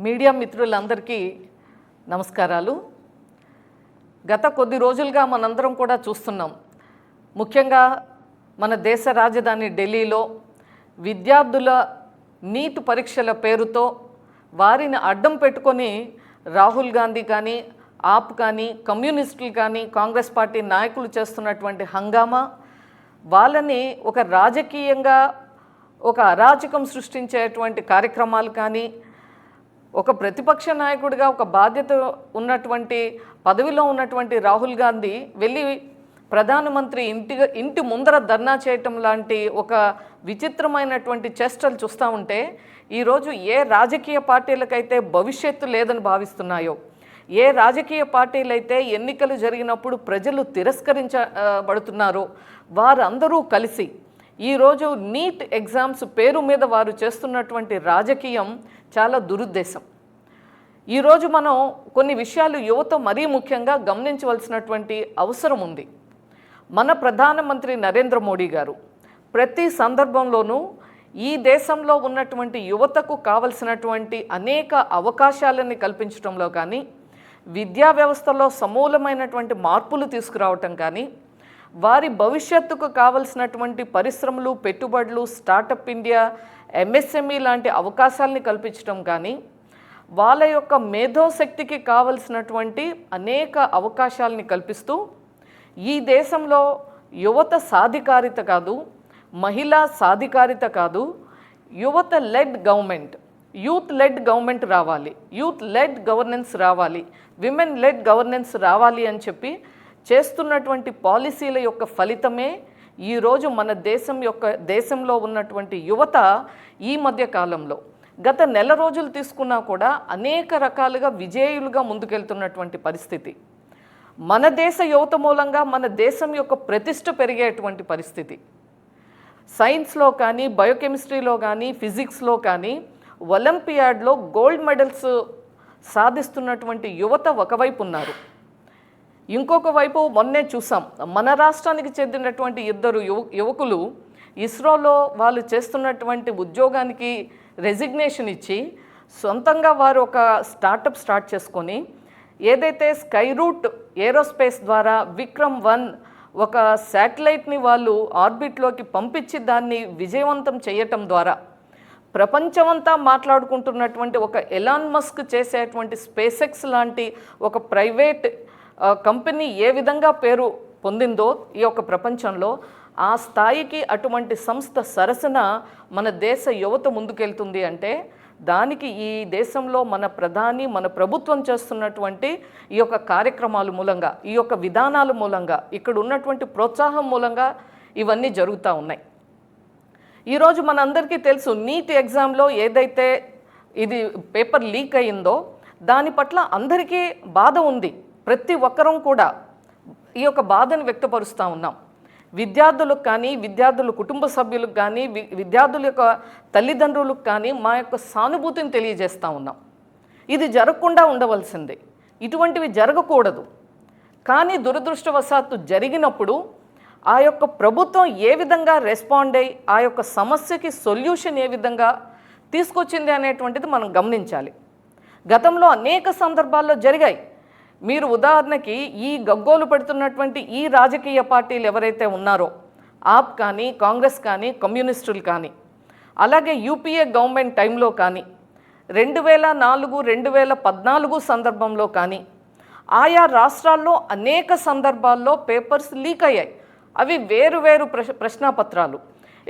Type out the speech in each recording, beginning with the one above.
Media మిత్రులందరికీ నమస్కారాలు. గత కొద్ది రోజులుగా మనందరం కూడా చూస్తున్నాం. ముఖ్యంగా మన దేశ రాజధాని ఢిల్లీలో విద్యార్థుల నీట్ పరీక్షల పేరుతో వారిని అడ్డం పెట్టుకొని రాహుల్ గాంధీ కానీ, ఆప్ కానీ, కమ్యూనిస్టులు కానీ, కాంగ్రెస్ పార్టీ నాయకులు చేస్తున్నటువంటి హంగామా, వాళ్ళని ఒక రాజకీయంగా ఒక అరాచకం సృష్టించేటువంటి కార్యక్రమాలు కానీ, ఒక ప్రతిపక్ష నాయకుడిగా ఒక బాధ్యత ఉన్నటువంటి పదవిలో ఉన్నటువంటి రాహుల్ గాంధీ వెళ్ళి ప్రధానమంత్రి ఇంటి ముందర ధర్నా చేయటం లాంటి ఒక విచిత్రమైనటువంటి చేష్టలు చూస్తూ ఉంటే ఈరోజు ఏ రాజకీయ పార్టీలకైతే భవిష్యత్తు లేదని భావిస్తున్నాయో, ఏ రాజకీయ పార్టీలైతే ఎన్నికలు జరిగినప్పుడు ప్రజలు తిరస్కరించబడుతున్నారో వారందరూ కలిసి ఈరోజు నీట్ ఎగ్జామ్స్ పేరు మీద వారు చేస్తున్నటువంటి రాజకీయం చాలా దురుద్దేశం. ఈరోజు మనం కొన్ని విషయాలు యువత మరీ ముఖ్యంగా గమనించవలసినటువంటి అవసరం ఉంది. మన ప్రధానమంత్రి నరేంద్ర మోడీ గారు ప్రతి సందర్భంలోనూ ఈ దేశంలో ఉన్నటువంటి యువతకు కావలసినటువంటి అనేక అవకాశాలని కల్పించడంలో కానీ, విద్యా వ్యవస్థలో సమూలమైనటువంటి మార్పులు తీసుకురావటం కానీ, వారి భవిష్యత్తుకు కావలసినటువంటి పరిశ్రమలు, పెట్టుబడులు, స్టార్టప్ ఇండియా, ఎంఎస్ఎంఈ లాంటి అవకాశాలని కల్పించడం కానీ, వాళ్ళ యొక్క మేధోశక్తికి కావలసినటువంటి అనేక అవకాశాలని కల్పిస్తూ ఈ దేశంలో యువత సాధికారిత కాదు, మహిళా సాధికారిత కాదు, యువత led government, youth led government రావాలి, యూత్ లెడ్ గవర్నెన్స్ రావాలి, విమెన్ లెడ్ గవర్నెన్స్ రావాలి అని చెప్పి చేస్తున్నటువంటి పాలసీల యొక్క ఫలితమే ఈరోజు మన దేశంలో ఉన్నటువంటి యువత ఈ మధ్య కాలంలో గత నెల రోజులు తీసుకున్నా కూడా అనేక రకాలుగా విజేయులుగా ముందుకెళ్తున్నటువంటి పరిస్థితి. మన దేశ యువత మూలంగా మన దేశం యొక్క ప్రతిష్ట పెరిగేటువంటి పరిస్థితి. సైన్స్లో కానీ, బయోకెమిస్ట్రీలో కానీ, ఫిజిక్స్లో కానీ ఒలింపియాడ్లో గోల్డ్ మెడల్స్ సాధిస్తున్నటువంటి యువత ఒకవైపు ఉన్నారు. ఇంకొక వైపు మొన్నే చూసాం, మన రాష్ట్రానికి చెందినటువంటి ఇద్దరు యువకులు ఇస్రోలో వాళ్ళు చేస్తున్నటువంటి ఉద్యోగానికి రెసిగ్నేషన్ ఇచ్చి సొంతంగా వారు ఒక స్టార్టప్ స్టార్ట్ చేసుకొని ఏదైతే స్కై రూట్ ఏరోస్పేస్ ద్వారా విక్రమ్-1 ఒక శాటిలైట్ని వాళ్ళు ఆర్బిట్లోకి పంపించి దాన్ని విజయవంతం చేయటం ద్వారా ప్రపంచమంతా మాట్లాడుకుంటున్నటువంటి ఒక ఎలాన్ మస్క్ చేసేటువంటి స్పేస్ ఎక్స్ లాంటి ఒక ప్రైవేట్ కంపెనీ ఏ విధంగా పేరు పొందిందో ఈ యొక్క ప్రపంచంలో, ఆ స్థాయికి అటువంటి సంస్థ సరసన మన దేశ యువత ముందుకెళ్తుంది అంటే దానికి ఈ దేశంలో మన ప్రధాని, మన ప్రభుత్వం చేస్తున్నటువంటి ఈ యొక్క కార్యక్రమాల మూలంగా, ఈ యొక్క విధానాల మూలంగా, ఇక్కడ ఉన్నటువంటి ప్రోత్సాహం మూలంగా ఇవన్నీ జరుగుతూ ఉన్నాయి. ఈరోజు మనందరికీ తెలుసు, నీట్ ఎగ్జామ్లో ఏదైతే ఇది పేపర్ లీక్ అయ్యిందో దాని పట్ల అందరికీ బాధ ఉంది. ప్రతి ఒక్కరం కూడా ఈ యొక్క బాధను వ్యక్తపరుస్తూ ఉన్నాం. విద్యార్థులకు కానీ, విద్యార్థుల కుటుంబ సభ్యులకు కానీ, విద్యార్థుల యొక్క తల్లిదండ్రులకు కానీ మా యొక్క సానుభూతిని తెలియజేస్తూ ఉన్నాం. ఇది జరగకుండా ఉండవలసిందే, ఇటువంటివి జరగకూడదు. కానీ దురదృష్టవశాత్తు జరిగినప్పుడు ఆ యొక్క ప్రభుత్వం ఏ విధంగా రెస్పాండ్ అయ్యి ఆ యొక్క సమస్యకి సొల్యూషన్ ఏ విధంగా తీసుకొచ్చింది అనేటువంటిది మనం గమనించాలి. గతంలో అనేక సందర్భాల్లో జరిగాయి. మీరు ఉదాహరణకి ఈ గగ్గోలు పెడుతున్నటువంటి ఈ రాజకీయ పార్టీలు ఎవరైతే ఉన్నారో, ఆప్ కానీ, కాంగ్రెస్ కానీ, కమ్యూనిస్టులు కానీ, అలాగే యూపీఏ గవర్నమెంట్ టైంలో కానీ, 2004, 2014 సందర్భంలో కానీ ఆయా రాష్ట్రాల్లో అనేక సందర్భాల్లో పేపర్స్ లీక్ అయ్యాయి. అవి వేరు ప్రశ్నాపత్రాలు.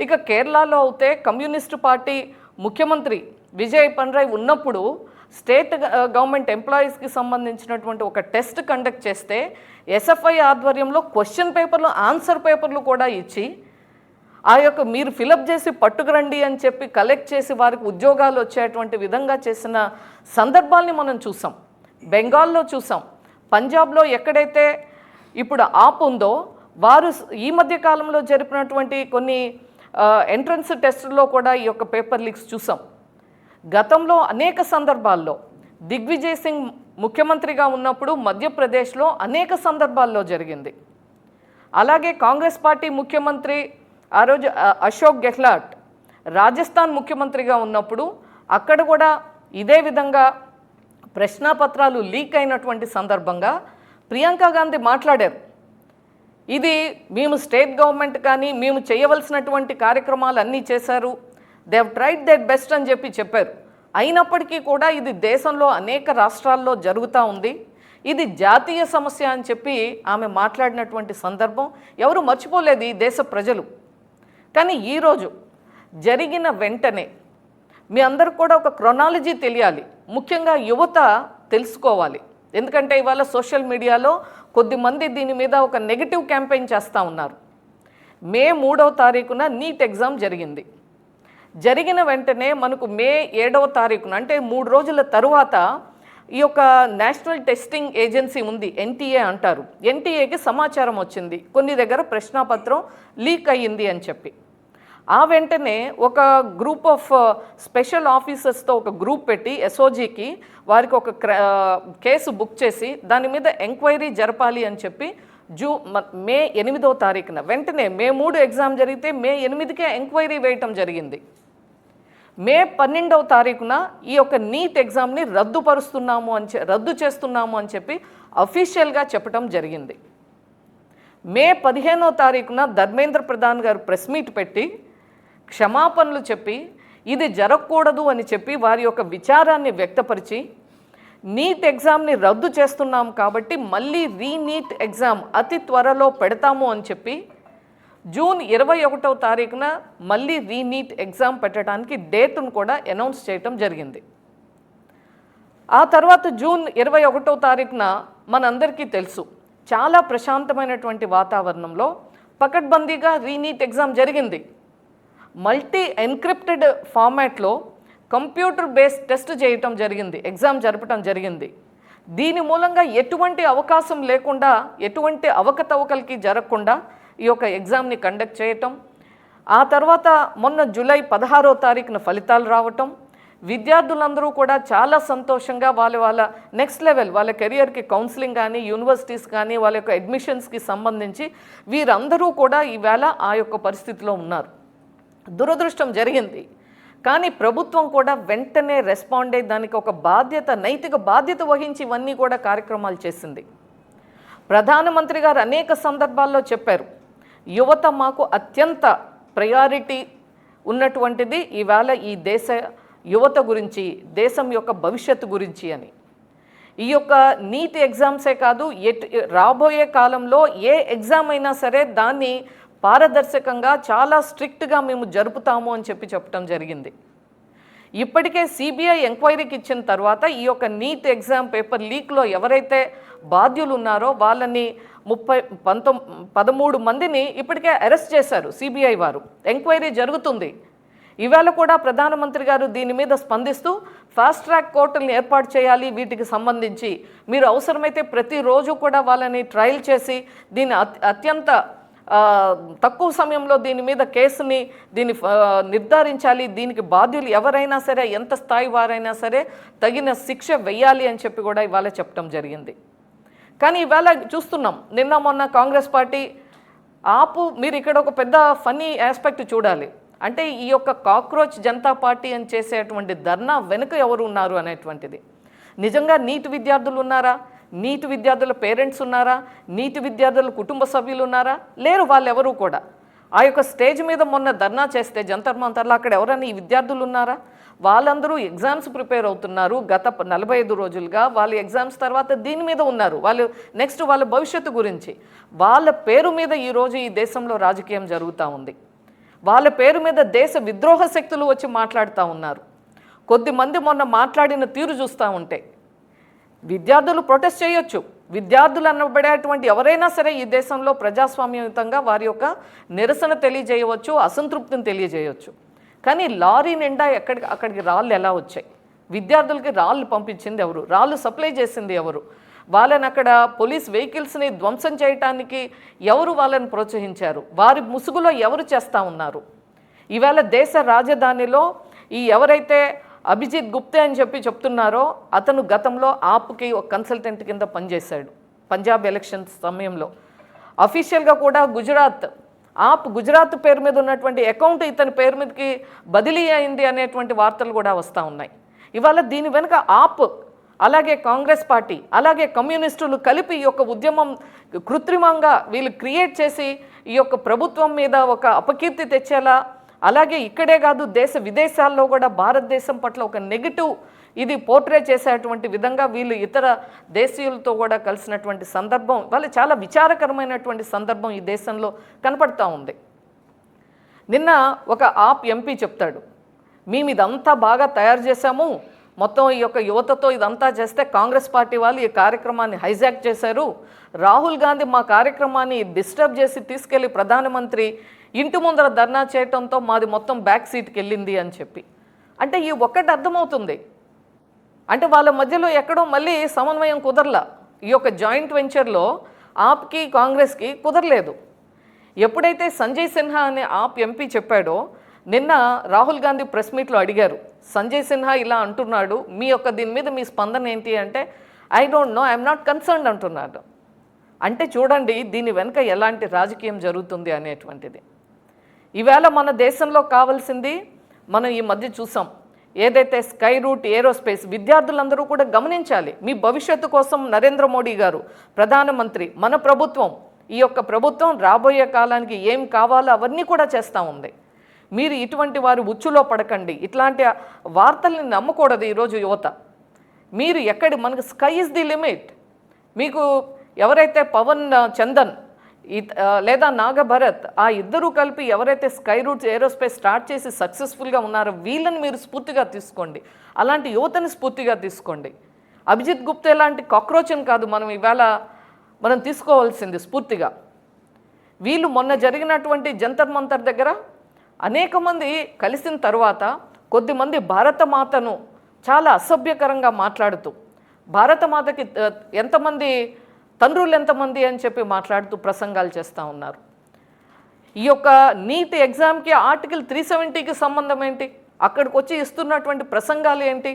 ఇక కేరళలో అయితే కమ్యూనిస్టు పార్టీ ముఖ్యమంత్రి విజయ్ పన్రాయ్ ఉన్నప్పుడు స్టేట్ గవర్నమెంట్ ఎంప్లాయీస్కి సంబంధించినటువంటి ఒక టెస్ట్ కండక్ట్ చేస్తే ఎస్ఎఫ్ఐ ఆధ్వర్యంలో క్వశ్చన్ పేపర్లు, ఆన్సర్ పేపర్లు కూడా ఇచ్చి ఆ యొక్క మీరు ఫిలప్ చేసి పట్టుకురండి అని చెప్పి కలెక్ట్ చేసి వారికి ఉద్యోగాలు వచ్చేటువంటి విధంగా చేసిన సందర్భాల్ని మనం చూసాం. బెంగాల్లో చూసాం, పంజాబ్లో ఎక్కడైతే ఇప్పుడు ఆప్ ఉందో వారు ఈ మధ్య కాలంలో జరిపినటువంటి కొన్ని ఎంట్రన్స్ టెస్టుల్లో కూడా ఈ యొక్క పేపర్ లీక్స్ చూసాం. గతంలో అనేక సందర్భాల్లో దిగ్విజయ్ సింగ్ ముఖ్యమంత్రిగా ఉన్నప్పుడు మధ్యప్రదేశ్లో అనేక సందర్భాల్లో జరిగింది. అలాగే కాంగ్రెస్ పార్టీ ముఖ్యమంత్రి ఆ రోజు అశోక్ గెహ్లాట్ రాజస్థాన్ ముఖ్యమంత్రిగా ఉన్నప్పుడు అక్కడ కూడా ఇదే విధంగా ప్రశ్నాపత్రాలు లీక్ అయినటువంటి సందర్భంగా ప్రియాంక గాంధీ మాట్లాడారు. ఇది మేము స్టేట్ గవర్నమెంట్ కానీ మేము చేయవలసినటువంటి కార్యక్రమాలు అన్నీ చేశారు, they have tried that best అని చెప్పారు. అయినప్పటికీ కూడా ఇది దేశంలో అనేక రాష్ట్రాల్లో జరుగుతూ ఉంది, ఇది జాతీయ సమస్య అని చెప్పి ఆమె మాట్లాడినటువంటి సందర్భం ఎవరు మర్చిపోలేదు ఈ దేశ ప్రజలు. కానీ ఈరోజు జరిగిన వెంటనే మీ అందరికి కూడా ఒక క్రొనాలజీ తెలియాలి, ముఖ్యంగా యువత తెలుసుకోవాలి. ఎందుకంటే ఇవాళ సోషల్ మీడియాలో కొద్దిమంది దీని మీద ఒక నెగిటివ్ క్యాంపెయిన్ చేస్తూ ఉన్నారు. మే 3వ తారీఖున నీట్ ఎగ్జామ్ జరిగింది. జరిగిన వెంటనే మనకు మే 7వ తారీఖున అంటే 3 రోజుల తరువాత ఈ యొక్క నేషనల్ టెస్టింగ్ ఏజెన్సీ ఉంది, ఎన్టీఏ అంటారు, ఎన్టీఏకి సమాచారం వచ్చింది కొన్ని దగ్గర ప్రశ్నాపత్రం లీక్ అయ్యింది అని చెప్పి. ఆ వెంటనే ఒక గ్రూప్ ఆఫ్ స్పెషల్ ఆఫీసర్స్తో ఒక గ్రూప్ పెట్టి ఎస్ఓజీకి వారికి ఒక కేసు బుక్ చేసి దాని మీద ఎంక్వైరీ జరపాలి అని చెప్పి మే 8వ తారీఖున వెంటనే మే 3 ఎగ్జామ్ జరిగితే మే 8కే ఎంక్వైరీ వేయటం జరిగింది. మే 12వ తారీఖున ఈ యొక్క నీట్ ఎగ్జామ్ని రద్దు చేస్తున్నాము అని చెప్పి అఫీషియల్గా చెప్పడం జరిగింది. మే 15వ తారీఖున ధర్మేంద్ర ప్రధాన్ గారు ప్రెస్ మీట్ పెట్టి క్షమాపణలు చెప్పి ఇది జరగకూడదు అని చెప్పి వారి యొక్క విచారాన్ని వ్యక్తపరిచి నీట్ ఎగ్జామ్ని రద్దు చేస్తున్నాం కాబట్టి మళ్ళీ రీనీట్ ఎగ్జామ్ అతి త్వరలో పెడతాము అని చెప్పి జూన్ 21వ తారీఖున మళ్ళీ రీనీట్ ఎగ్జామ్ పెట్టడానికి డేట్ను కూడా అనౌన్స్ చేయటం జరిగింది. ఆ తర్వాత జూన్ 21వ తారీఖున మనందరికీ తెలుసు చాలా ప్రశాంతమైనటువంటి వాతావరణంలో పకడ్బందీగా రీనీట్ ఎగ్జామ్ జరిగింది. మల్టీ ఎన్క్రిప్టెడ్ ఫార్మాట్లో కంప్యూటర్ బేస్డ్ టెస్ట్ చేయటం జరిగింది, ఎగ్జామ్ జరపడం జరిగింది. దీని మూలంగా ఎటువంటి అవకాశం లేకుండా ఎటువంటి అవకతవకలకి జరగకుండా ఈ యొక్క ఎగ్జామ్ని కండక్ట్ చేయటం. ఆ తర్వాత మొన్న జూలై 16వ తారీఖున ఫలితాలు రావటం, విద్యార్థులందరూ కూడా చాలా సంతోషంగా వాళ్ళ నెక్స్ట్ లెవెల్ వాళ్ళ కెరియర్కి కౌన్సిలింగ్ కానీ యూనివర్సిటీస్ కానీ వాళ్ళ యొక్క అడ్మిషన్స్కి సంబంధించి వీరందరూ కూడా ఈవేళ ఆ యొక్క పరిస్థితిలో ఉన్నారు. దురదృష్టం జరిగింది, కానీ ప్రభుత్వం కూడా వెంటనే రెస్పాండ్ అయ్యి దానికి ఒక నైతిక బాధ్యత వహించి ఇవన్నీ కూడా కార్యక్రమాలు చేసింది. ప్రధానమంత్రి గారు అనేక సందర్భాల్లో చెప్పారు, యువత మాకు అత్యంత ప్రయారిటీ ఉన్నటువంటిది ఈవేళ ఈ దేశ యువత గురించి, దేశం యొక్క భవిష్యత్తు గురించి అని. ఈ యొక్క నీట్ ఎగ్జామ్సే కాదు, రాబోయే కాలంలో ఏ ఎగ్జామ్ అయినా సరే దాన్ని పారదర్శకంగా చాలా స్ట్రిక్ట్గా మేము జరుపుతాము అని చెప్పటం జరిగింది. ఇప్పటికే సిబిఐ ఎంక్వైరీకి ఇచ్చిన తర్వాత ఈ యొక్క నీట్ ఎగ్జామ్ పేపర్ లీక్లో ఎవరైతే బాధ్యులు ఉన్నారో వాళ్ళని 13 మందిని ఇప్పటికే అరెస్ట్ చేశారు సిబిఐ వారు. ఎంక్వైరీ జరుగుతుంది. ఇవాళ కూడా ప్రధానమంత్రి గారు దీని మీద స్పందిస్తూ ఫాస్ట్ ట్రాక్ కోర్టులను ఏర్పాటు చేయాలి, వీటికి సంబంధించి మీరు అవసరమైతే ప్రతిరోజు కూడా వాళ్ళని ట్రయల్ చేసి దీన్ని అత్యంత తక్కువ సమయంలో దీని మీద కేసుని నిర్ధారించాలి, దీనికి బాధ్యులు ఎవరైనా సరే ఎంత స్థాయి వారైనా సరే తగిన శిక్ష వెయ్యాలి అని చెప్పి కూడా ఇవాళ చెప్పడం జరిగింది. కానీ ఇవాళ చూస్తున్నాం, నిన్న మొన్న కాంగ్రెస్ పార్టీ మీరు ఇక్కడ ఒక పెద్ద ఫన్నీ ఆస్పెక్ట్ చూడాలి. అంటే ఈ యొక్క కాక్రోచ్ జనతా పార్టీ అని చేసేటువంటి ధర్నా వెనుక ఎవరు ఉన్నారు అనేటువంటిది. నిజంగా నీట్ విద్యార్థులు ఉన్నారా? నీట్ విద్యార్థుల పేరెంట్స్ ఉన్నారా? నీట్ విద్యార్థుల కుటుంబ సభ్యులు ఉన్నారా? లేరు, వాళ్ళు ఎవరు కూడా. ఆ యొక్క స్టేజ్ మీద మొన్న ధర్నా చేస్తే జంతర్ మంతర్లో అక్కడ ఎవరైనా ఈ విద్యార్థులు ఉన్నారా? వాళ్ళందరూ ఎగ్జామ్స్ ప్రిపేర్ అవుతున్నారు గత 45 రోజులుగా. వాళ్ళ ఎగ్జామ్స్ తర్వాత దీని మీద ఉన్నారు, వాళ్ళు నెక్స్ట్ వాళ్ళ భవిష్యత్తు గురించి. వాళ్ళ పేరు మీద ఈరోజు ఈ దేశంలో రాజకీయం జరుగుతూ ఉంది. వాళ్ళ పేరు మీద దేశ విద్రోహ శక్తులు వచ్చి మాట్లాడుతూ ఉన్నారు. కొద్దిమంది మొన్న మాట్లాడిన తీరు చూస్తూ ఉంటే విద్యార్థులు ప్రొటెస్ట్ చేయొచ్చు, విద్యార్థులు అనబడేటువంటి ఎవరైనా సరే ఈ దేశంలో ప్రజాస్వామ్యయుతంగా వారి యొక్క నిరసన తెలియజేయవచ్చు, అసంతృప్తిని తెలియజేయవచ్చు. కానీ లారీ నిండా అక్కడికి రాళ్ళు ఎలా వచ్చాయి? విద్యార్థులకి రాళ్ళు పంపించింది ఎవరు? రాళ్ళు సప్లై చేసింది ఎవరు? వాళ్ళని అక్కడ పోలీస్ వెహికల్స్ని ధ్వంసం చేయటానికి ఎవరు వాళ్ళని ప్రోత్సహించారు? వారి ముసుగులో ఎవరు చేస్తూ ఉన్నారు? ఈవేళ దేశ రాజధానిలో ఈ ఎవరైతే అభిజిత్ గుప్తే అని చెప్తున్నారో అతను గతంలో ఆప్కి ఒక కన్సల్టెంట్ కింద పనిచేశాడు పంజాబ్ ఎలక్షన్స్ సమయంలో. అఫీషియల్గా కూడా గుజరాత్ పేరు మీద ఉన్నటువంటి అకౌంట్ ఇతని పేరు మీదకి బదిలీ అయింది అనేటువంటి వార్తలు కూడా వస్తూ ఉన్నాయి. ఇవాళ దీని వెనుక ఆప్, అలాగే కాంగ్రెస్ పార్టీ, అలాగే కమ్యూనిస్టులు కలిపి ఈ యొక్క ఉద్యమం కృత్రిమంగా వీళ్ళు క్రియేట్ చేసి ఈ యొక్క ప్రభుత్వం మీద ఒక అపకీర్తి తెచ్చేలా, అలాగే ఇక్కడే కాదు దేశ విదేశాల్లో కూడా భారతదేశం పట్ల ఒక నెగిటివ్ ఇది పోర్ట్రే చేసేటువంటి విధంగా వీళ్ళు ఇతర దేశీయులతో కూడా కలిసినటువంటి సందర్భం వాళ్ళు చాలా విచారకరమైనటువంటి సందర్భం ఈ దేశంలో కనపడతా ఉంది. నిన్న ఒక ఆప్ ఎంపీ చెప్తాడు, మేము ఇదంతా బాగా తయారు చేశాము, మొత్తం ఈ యొక్క యువతతో ఇదంతా చేస్తే కాంగ్రెస్ పార్టీ వాళ్ళు ఈ కార్యక్రమాన్ని హైజాక్ చేశారు, రాహుల్ గాంధీ మా కార్యక్రమాన్ని డిస్టర్బ్ చేసి తీసుకెళ్లి ప్రధానమంత్రి ఇంటి ముందర ధర్నా చేయటంతో మాది మొత్తం బ్యాక్ సీట్కి వెళ్ళింది అని చెప్పి. అంటే ఈ ఒక్కటి అర్థమవుతుంది, అంటే వాళ్ళ మధ్యలో ఎక్కడో మళ్ళీ సమన్వయం కుదరలా. ఈ యొక్క జాయింట్ వెంచర్లో ఆప్కి కాంగ్రెస్కి కుదరలేదు. ఎప్పుడైతే సంజయ్ సిన్హా అనే ఆప్ ఎంపీ చెప్పాడో, నిన్న రాహుల్ గాంధీ ప్రెస్ మీట్లో అడిగారు, సంజయ్ సిన్హా ఇలా అంటున్నాడు, మీ యొక్క దీని మీద మీ స్పందన ఏంటి అంటే, I don't know, I'm not concerned అంటున్నాడు. అంటే చూడండి దీని వెనుక ఎలాంటి రాజకీయం జరుగుతుంది అనేటువంటిది. ఈవేళ మన దేశంలో కావాల్సింది, మనం ఈ మధ్య చూసాం ఏదైతే స్కై రూట్ ఏరోస్పేస్, విద్యార్థులందరూ కూడా గమనించాలి. మీ భవిష్యత్తు కోసం నరేంద్ర మోడీ గారు ప్రధానమంత్రి, మన ప్రభుత్వం, ఈ యొక్క ప్రభుత్వం రాబోయే కాలానికి ఏం కావాలో అవన్నీ కూడా చేస్తూ ఉంది. మీరు ఇటువంటి వారి ఉచ్చులో పడకండి, ఇట్లాంటి వార్తల్ని నమ్మకూడదు. ఈరోజు యువత మీరు మనకు స్కై ఇస్ ది లిమిట్. మీకు ఎవరైతే పవన్ చందన్ లేదా నాగభరత్ ఆ ఇద్దరూ కలిపి ఎవరైతే స్కై రూట్స్ ఏరోస్పేస్ స్టార్ట్ చేసి సక్సెస్ఫుల్గా ఉన్నారో వీళ్ళని మీరు స్ఫూర్తిగా తీసుకోండి, అలాంటి యువతని స్ఫూర్తిగా తీసుకోండి. అభిజిత్ గుప్తా లాంటి కాక్రోచ్ని కాదు మనం తీసుకోవాల్సింది స్ఫూర్తిగా. వీళ్ళు మొన్న జరిగినటువంటి జంతర్ మంతర్ దగ్గర అనేక మంది కలిసిన తర్వాత కొద్దిమంది భారతమాతను చాలా అసభ్యకరంగా మాట్లాడుతూ, భారతమాతకి ఎంతమంది తండ్రులు ఎంతమంది అని చెప్పి మాట్లాడుతూ ప్రసంగాలు చేస్తూ ఉన్నారు. ఈ యొక్క నీట్ ఎగ్జామ్కి ఆర్టికల్ 370కి సంబంధం ఏంటి, అక్కడికి వచ్చి ఇస్తున్నటువంటి ప్రసంగాలు ఏంటి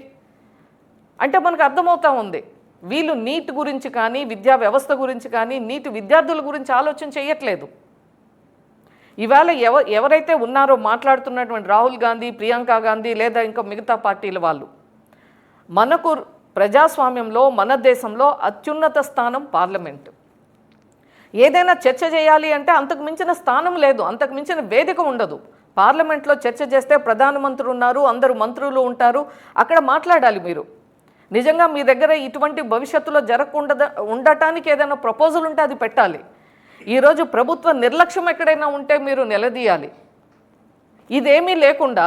అంటే మనకు అర్థమవుతూ ఉంది. వీళ్ళు నీట్ గురించి కానీ, విద్యా వ్యవస్థ గురించి కానీ, నీట్ విద్యార్థుల గురించి ఆలోచన చేయట్లేదు. ఇవాళ ఎవరైతే ఉన్నారో మాట్లాడుతున్నటువంటి రాహుల్ గాంధీ, ప్రియాంక గాంధీ లేదా ఇంకా మిగతా పార్టీల వాళ్ళు, మనకు ప్రజాస్వామ్యంలో మన దేశంలో అత్యున్నత స్థానం పార్లమెంటు. ఏదైనా చర్చ చేయాలి అంటే అంతకు మించిన స్థానం లేదు, అంతకు మించిన వేదిక ఉండదు. పార్లమెంట్లో చర్చ చేస్తే ప్రధానమంత్రి ఉన్నారు, అందరూ మంత్రులు ఉంటారు, అక్కడ మాట్లాడాలి. మీరు నిజంగా మీ దగ్గర ఇటువంటి భవిష్యత్తులో జరగకుండా ఉండటానికి ఏదైనా ప్రపోజల్ ఉంటే అది పెట్టాలి. ఈరోజు ప్రభుత్వ నిర్లక్ష్యం ఎక్కడైనా ఉంటే మీరు నిలదీయాలి. ఇదేమీ లేకుండా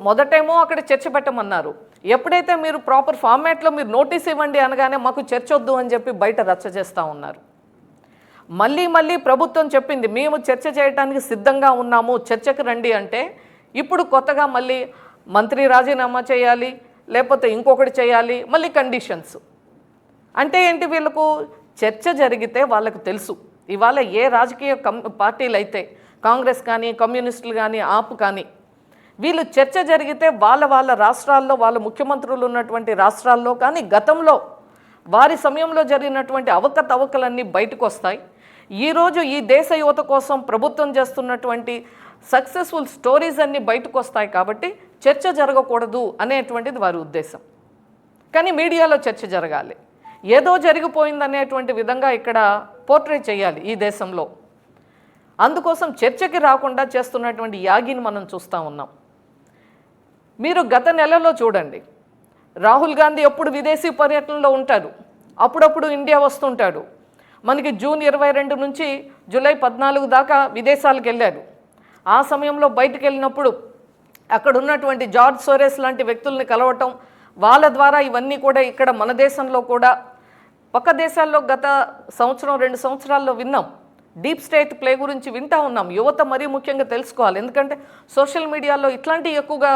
మొదటేమో అక్కడ చర్చ పెట్టమన్నారు, ఎప్పుడైతే మీరు ప్రాపర్ ఫార్మాట్లో మీరు నోటీస్ ఇవ్వండి అనగానే మాకు చర్చ వద్దు అని చెప్పి బయట రచ్చ చేస్తూ ఉన్నారు. మళ్ళీ ప్రభుత్వం చెప్పింది మేము చర్చ చేయడానికి సిద్ధంగా ఉన్నాము, చర్చకు రండి అంటే ఇప్పుడు కొత్తగా మళ్ళీ మంత్రి రాజీనామా చేయాలి, లేకపోతే ఇంకొకటి చేయాలి, మళ్ళీ కండిషన్స్. అంటే ఏంటి, వీళ్ళకు చర్చ జరిగితే వాళ్ళకు తెలుసు. ఇవాళ ఏ రాజకీయ పార్టీలు అయితే కాంగ్రెస్ కానీ, కమ్యూనిస్టులు కానీ, ఆప్ కానీ, వీళ్ళు చర్చ జరిగితే వాళ్ళ రాష్ట్రాల్లో, వాళ్ళ ముఖ్యమంత్రులు ఉన్నటువంటి రాష్ట్రాల్లో కానీ గతంలో వారి సమయంలో జరిగినటువంటి అవకతవకలన్నీ బయటకు వస్తాయి. ఈరోజు ఈ దేశ యువత కోసం ప్రభుత్వం చేస్తున్నటువంటి సక్సెస్ఫుల్ స్టోరీస్ అన్నీ బయటకు వస్తాయి. కాబట్టి చర్చ జరగకూడదు అనేటువంటిది వారి ఉద్దేశం. కానీ మీడియాలో చర్చ జరగాలి, ఏదో జరిగిపోయిందనేటువంటి విధంగా ఇక్కడ పోర్ట్రే చేయాలి ఈ దేశంలో. అందుకోసం చర్చకి రాకుండా చేస్తున్నటువంటి యాగిని మనం చూస్తూ ఉన్నాం. మీరు గత నెలలో చూడండి, రాహుల్ గాంధీ ఎప్పుడు విదేశీ పర్యటనలో ఉంటాడు, అప్పుడప్పుడు ఇండియా వస్తుంటాడు. మనకి జూన్ 22 నుంచి జూలై 14 దాకా విదేశాలకు వెళ్ళాడు. ఆ సమయంలో బయటకు వెళ్ళినప్పుడు అక్కడ ఉన్నటువంటి జార్జ్ సోరెస్ లాంటి వ్యక్తుల్ని కలవటం, వాళ్ళ ద్వారా ఇవన్నీ కూడా ఇక్కడ మన దేశంలో కూడా పక్క దేశాల్లో గత సంవత్సరం 2 సంవత్సరాల్లో విన్నాం. డీప్ స్టేట్ ప్లే గురించి వింటూ ఉన్నాం. యువత మరీ ముఖ్యంగా తెలుసుకోవాలి, ఎందుకంటే సోషల్ మీడియాలో ఇట్లాంటివి ఎక్కువగా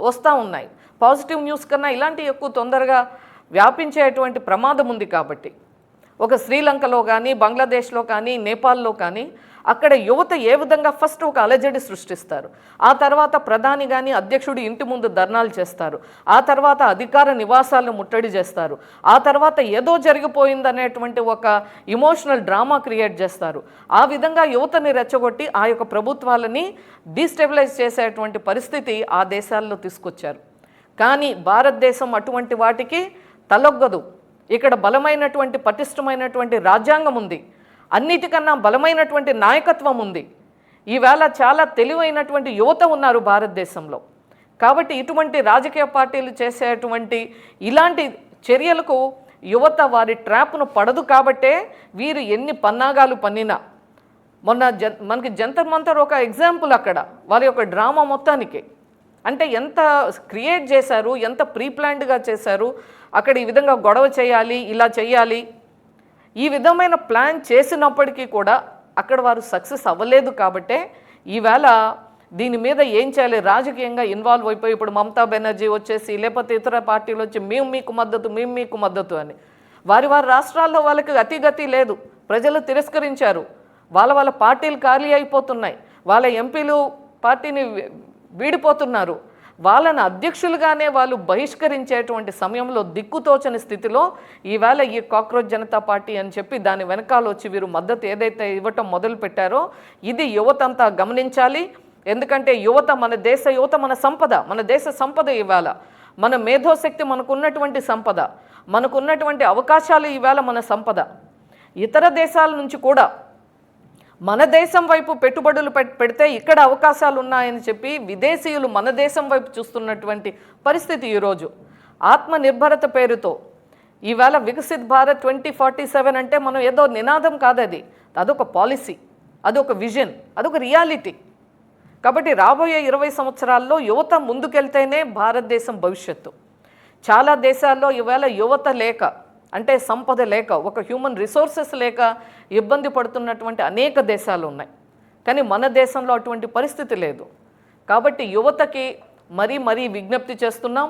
వస్తూ ఉన్నాయి. పాజిటివ్ న్యూస్ కన్నా ఇలాంటివి ఎక్కువ తొందరగా వ్యాపించేటువంటి ప్రమాదం ఉంది. కాబట్టి ఒక శ్రీలంకలో కానీ, బంగ్లాదేశ్లో కానీ, నేపాల్లో కానీ అక్కడ యువత ఏ విధంగా ఫస్ట్ ఒక అలజడి సృష్టిస్తారు, ఆ తర్వాత ప్రధాని కానీ అధ్యక్షుడు ఇంటి ముందు ధర్నాలు చేస్తారు, ఆ తర్వాత అధికార నివాసాలను ముట్టడి చేస్తారు, ఆ తర్వాత ఏదో జరిగిపోయిందనేటువంటి ఒక ఇమోషనల్ డ్రామా క్రియేట్ చేస్తారు. ఆ విధంగా యువతని రెచ్చగొట్టి ఆ యొక్క ప్రభుత్వాలని డీస్టెబిలైజ్ చేసేటువంటి పరిస్థితి ఆ దేశాల్లో తీసుకొచ్చారు. కానీ భారతదేశం అటువంటి వాటికి తలొగ్గదు. ఇక్కడ బలమైనటువంటి పటిష్టమైనటువంటి రాజ్యాంగం ఉంది, అన్నిటికన్నా బలమైనటువంటి నాయకత్వం ఉంది. ఈవేళ చాలా తెలివైనటువంటి యువత ఉన్నారు భారతదేశంలో. కాబట్టి ఇటువంటి రాజకీయ పార్టీలు చేసేటువంటి ఇలాంటి చర్యలకు యువత వారి ట్రాప్ను పడదు. కాబట్టే వీరు ఎన్ని పన్నాగాలు పన్నినా, మొన్న మనకి జంతర్ మంతర్ ఒక ఎగ్జాంపుల్, అక్కడ వారి యొక్క డ్రామా మొత్తానికి అంటే ఎంత క్రియేట్ చేశారు, ఎంత ప్రీ ప్లాన్డ్గా చేశారు. అక్కడ ఈ విధంగా గొడవ చేయాలి, ఇలా చేయాలి, ఈ విధమైన ప్లాన్ చేసినప్పటికీ కూడా అక్కడ వారు సక్సెస్ అవ్వలేదు. కాబట్టే ఈవేళ దీని మీద ఏం చేయాలి, రాజకీయంగా ఇన్వాల్వ్ అయిపోయి ఇప్పుడు మమతా బెనర్జీ వచ్చేసి లేకపోతే ఇతర పార్టీలు వచ్చి మేము మీకు మద్దతు అని వారి రాష్ట్రాల్లో వాళ్ళకి అతిగతి లేదు. ప్రజలు తిరస్కరించారు, వాళ్ళ పార్టీలు ఖాళీ అయిపోతున్నాయి, వాళ్ళ ఎంపీలు పార్టీని వీడిపోతున్నారు. వాళ్ళని అధ్యక్షులుగానే వాళ్ళు బహిష్కరించేటువంటి సమయంలో దిక్కుతోచని స్థితిలో ఈవేళ ఈ కాక్రోచ్ జనతా పార్టీ అని చెప్పి దాని వెనకాల వచ్చి వీరు మద్దతు ఏదైతే ఇవ్వటం మొదలు పెట్టారో ఇది యువతంతా గమనించాలి. ఎందుకంటే యువత, మన దేశ యువత మన దేశ సంపద. ఇవాళ మన మేధోశక్తి, మనకున్నటువంటి సంపద, మనకున్నటువంటి అవకాశాలు ఈవేళ మన సంపద. ఇతర దేశాల నుంచి కూడా మన దేశం వైపు పెట్టుబడులు పెడితే ఇక్కడ అవకాశాలు ఉన్నాయని చెప్పి విదేశీయులు మన దేశం వైపు చూస్తున్నటువంటి పరిస్థితి ఈరోజు. ఆత్మనిర్భరత పేరుతో ఈవేళ వికసిత్ భారత్ 2047 అంటే మనం ఏదో నినాదం కాదది, అదొక పాలసీ, అదొక విజన్, అదొక రియాలిటీ. కాబట్టి రాబోయే 20 సంవత్సరాల్లో యువత ముందుకెళ్తేనే భారతదేశం భవిష్యత్తు. చాలా దేశాల్లో ఈవేళ యువత లేక, అంటే సంపద లేక, ఒక హ్యూమన్ రిసోర్సెస్ లేక ఇబ్బంది పడుతున్నటువంటి అనేక దేశాలు ఉన్నాయి. కానీ మన దేశంలో అటువంటి పరిస్థితి లేదు. కాబట్టి యువతకి మరీ విజ్ఞప్తి చేస్తున్నాం.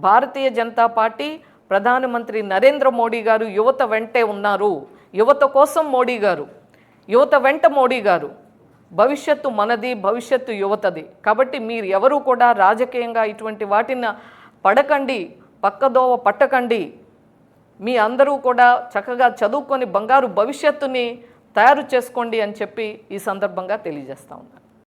భారతీయ జనతా పార్టీ, ప్రధానమంత్రి నరేంద్ర మోడీ గారు యువత వెంటే ఉన్నారు. యువత కోసం మోడీ గారు, యువత వెంట మోడీ గారు. భవిష్యత్తు మనది, భవిష్యత్తు యువతది. కాబట్టి మీరు ఎవరు కూడా రాజకీయంగా ఇటువంటి వాటిని పడకండి, పక్కదోవ పట్టకండి. మీ అందరూ కూడా చక్కగా చదువుకొని బంగారు భవిష్యత్తుని తయారు చేసుకోండి అని చెప్పి ఈ సందర్భంగా తెలియజేస్తా ఉన్నాను.